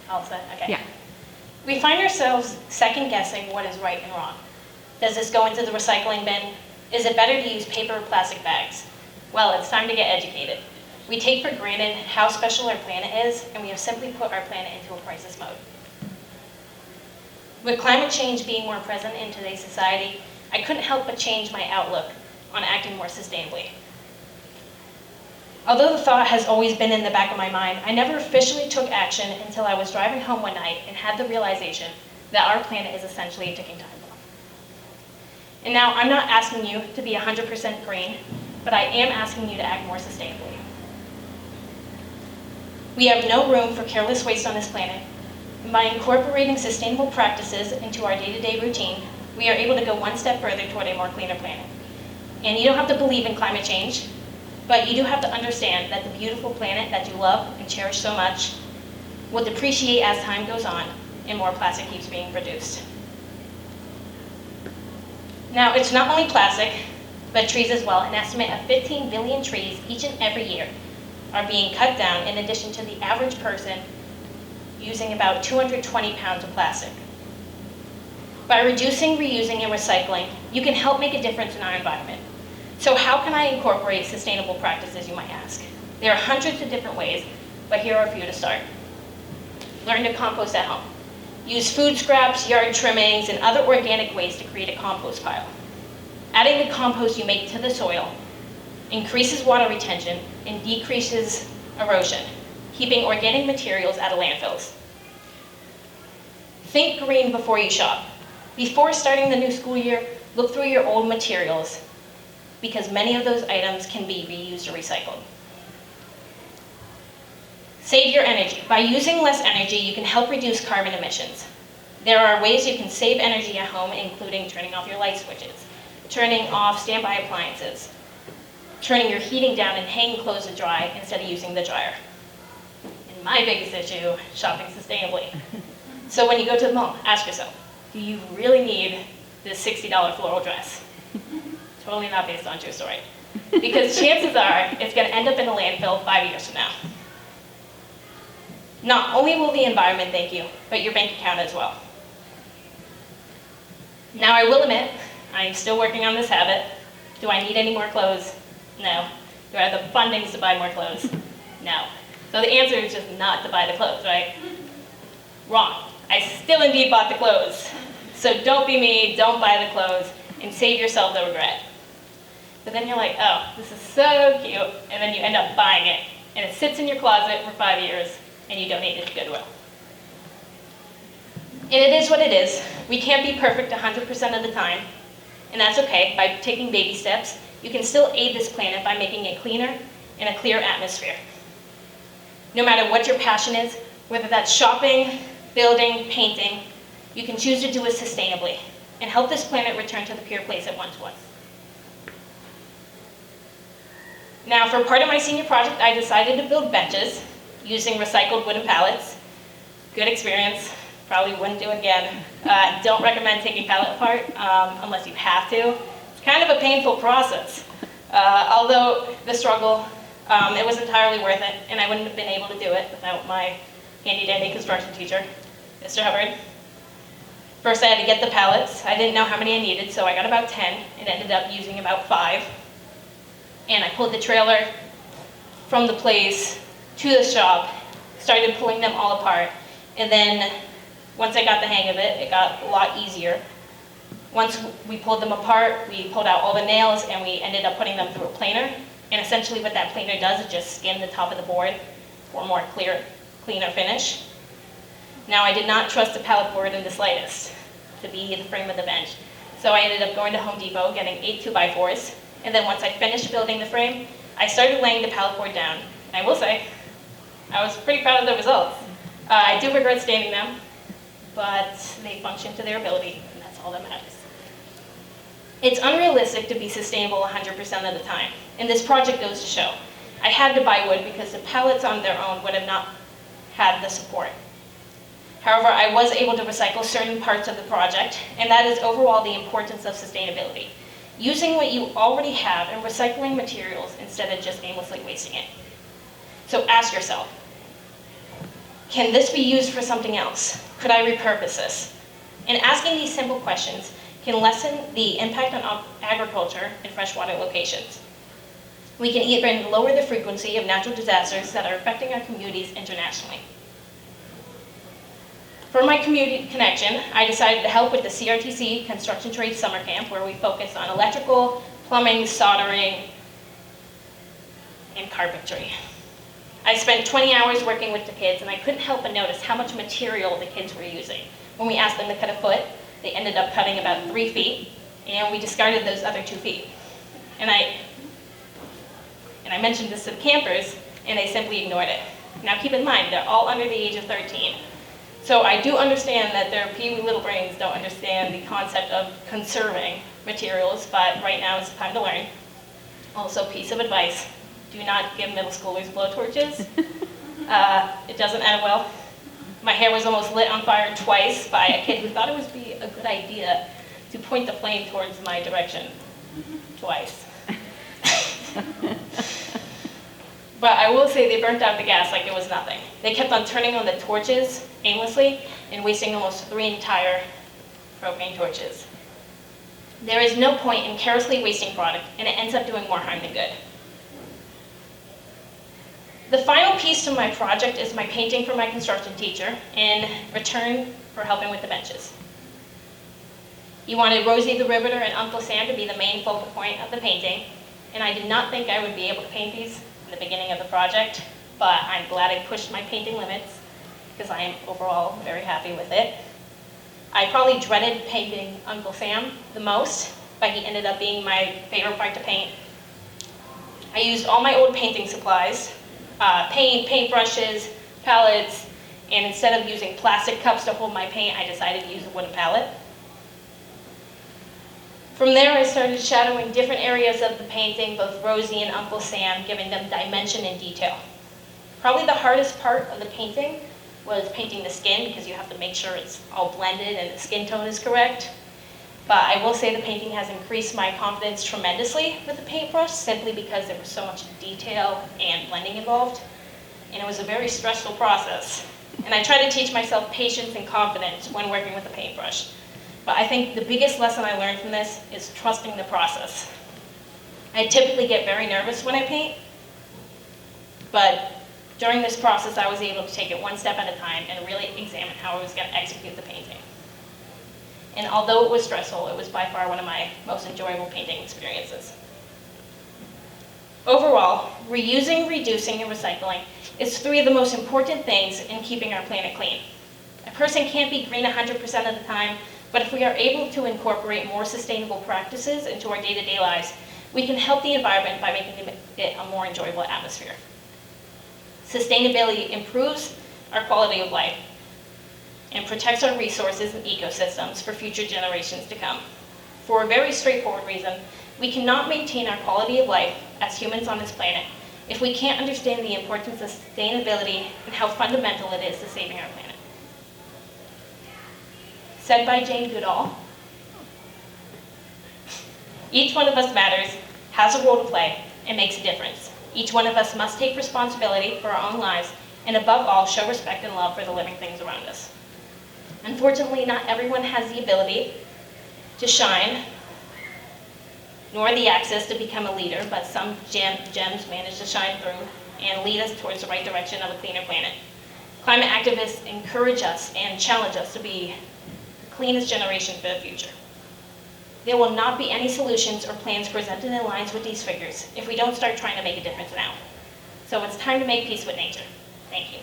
All set? Okay. Yeah. We find ourselves second guessing what is right and wrong. Does this go into the recycling bin? Is it better to use paper or plastic bags? Well, it's time to get educated. We take for granted how special our planet is, and we have simply put our planet into a crisis mode. With climate change being more present in today's society, I couldn't help but change my outlook on acting more sustainably. Although the thought has always been in the back of my mind, I never officially took action until I was driving home one night and had the realization that our planet is essentially a ticking time bomb. And now, I'm not asking you to be 100% green, but I am asking you to act more sustainably. We have no room for careless waste on this planet, and by incorporating sustainable practices into our day-to-day routine, we are able to go one step further toward a more cleaner planet. And you don't have to believe in climate change, but you do have to understand that the beautiful planet that you love and cherish so much will depreciate as time goes on and more plastic keeps being produced. Now, it's not only plastic, but trees as well. An estimate of 15 billion trees each and every year are being cut down, in addition to the average person using about 220 pounds of plastic. By reducing, reusing, and recycling, you can help make a difference in our environment. So how can I incorporate sustainable practices, you might ask? There are hundreds of different ways, but here are a few to start. Learn to compost at home. Use food scraps, yard trimmings, and other organic waste to create a compost pile. Adding the compost you make to the soil increases water retention and decreases erosion, keeping organic materials out of landfills. Think green before you shop. Before starting the new school year, look through your old materials, because many of those items can be reused or recycled. Save your energy. By using less energy, you can help reduce carbon emissions. There are ways you can save energy at home, including turning off your light switches, turning off standby appliances, turning your heating down and hanging clothes to dry instead of using the dryer. And my biggest issue, shopping sustainably. So when you go to the mall, ask yourself, do you really need this $60 floral dress? Totally not based on true story. Because chances are it's going to end up in a landfill 5 years from now. Not only will the environment thank you, but your bank account as well. Now, I will admit, I'm still working on this habit. Do I need any more clothes? No. Do I have the fundings to buy more clothes? No. So the answer is just not to buy the clothes, right? Wrong. I still indeed bought the clothes. So don't be me, don't buy the clothes, and save yourself the regret. But then you're like, oh, this is so cute, and then you end up buying it, and it sits in your closet for 5 years, and you donate it to Goodwill. And it is what it is. We can't be perfect 100% of the time, and that's okay. By taking baby steps, you can still aid this planet by making it cleaner and a clear atmosphere. No matter what your passion is, whether that's shopping, building, painting, you can choose to do it sustainably and help this planet return to the pure place it once was. Now, for part of my senior project, I decided to build benches using recycled wooden pallets. Good experience, probably wouldn't do it again. Don't recommend taking pallet apart unless you have to. It's kind of a painful process. Although the struggle, it was entirely worth it, and I wouldn't have been able to do it without my handy-dandy construction teacher, Mr. Hubbard. First, I had to get the pallets. I didn't know how many I needed, so I got about 10 and ended up using about 5. And I pulled the trailer from the place to the shop, started pulling them all apart, and then once I got the hang of it, it got a lot easier. Once we pulled them apart, we pulled out all the nails, and we ended up putting them through a planer. And essentially what that planer does is just skin the top of the board for a more cleaner finish. Now, I did not trust the pallet board in the slightest to be the frame of the bench. So I ended up going to Home Depot, getting 8 2x4s, and then once I finished building the frame, I started laying the pallet board down. And I will say, I was pretty proud of the results. I do regret staining them, but they function to their ability, and that's all that matters. It's unrealistic to be sustainable 100% of the time, and this project goes to show. I had to buy wood because the pallets on their own would have not had the support. However, I was able to recycle certain parts of the project, and that is overall the importance of sustainability. Using what you already have and recycling materials instead of just aimlessly wasting it. So ask yourself, Can this be used for something else? Could I repurpose this? And asking these simple questions can lessen the impact on agriculture in freshwater locations. We can even lower the frequency of natural disasters that are affecting our communities internationally. For my community connection, I decided to help with the CRTC Construction Trades Summer Camp, where we focus on electrical, plumbing, soldering, and carpentry. I spent 20 hours working with the kids, and I couldn't help but notice how much material the kids were using. When we asked them to cut a foot, they ended up cutting about 3 feet, and we discarded those other 2 feet. And I mentioned this to the campers, and they simply ignored it. Now keep in mind, they're all under the age of 13. So I do understand that their peewee little brains don't understand the concept of conserving materials, but right now is the time to learn. Also, piece of advice, do not give middle schoolers blowtorches. It doesn't end well. My hair was almost lit on fire twice by a kid who thought it would be a good idea to point the flame towards my direction twice. But I will say they burnt out the gas like it was nothing. They kept on turning on the torches aimlessly and wasting almost 3 entire propane torches. There is no point in carelessly wasting product, and it ends up doing more harm than good. The final piece to my project is my painting for my construction teacher in return for helping with the benches. He wanted Rosie the Riveter and Uncle Sam to be the main focal point of the painting, and I did not think I would be able to paint these in the beginning of the project, but I'm glad I pushed my painting limits because I am overall very happy with it. I probably dreaded painting Uncle Sam the most, but he ended up being my favorite part to paint. I used all my old painting supplies, paint brushes, pallets, and instead of using plastic cups to hold my paint, I decided to use a wooden pallet. From there, I started shadowing different areas of the painting, both Rosie and Uncle Sam, giving them dimension and detail. Probably the hardest part of the painting was painting the skin, because you have to make sure it's all blended and the skin tone is correct. But I will say the painting has increased my confidence tremendously with the paintbrush, simply because there was so much detail and blending involved. And it was a very stressful process. And I try to teach myself patience and confidence when working with a paintbrush. But I think the biggest lesson I learned from this is trusting the process. I typically get very nervous when I paint, but during this process I was able to take it one step at a time and really examine how I was going to execute the painting. And although it was stressful, it was by far one of my most enjoyable painting experiences. Overall, reusing, reducing, and recycling is 3 of the most important things in keeping our planet clean. A person can't be green 100% of the time, but if we are able to incorporate more sustainable practices into our day-to-day lives, we can help the environment by making it a more enjoyable atmosphere. Sustainability improves our quality of life and protects our resources and ecosystems for future generations to come. For a very straightforward reason, we cannot maintain our quality of life as humans on this planet if we can't understand the importance of sustainability and how fundamental it is to saving our planet. Said by Jane Goodall, each one of us matters, has a role to play, and makes a difference. Each one of us must take responsibility for our own lives, and above all, show respect and love for the living things around us. Unfortunately, not everyone has the ability to shine, nor the access to become a leader, but some gems manage to shine through and lead us towards the right direction of a cleaner planet. Climate activists encourage us and challenge us to be cleanest generation for the future. There will not be any solutions or plans presented in lines with these figures if we don't start trying to make a difference now. So it's time to make peace with nature. Thank you.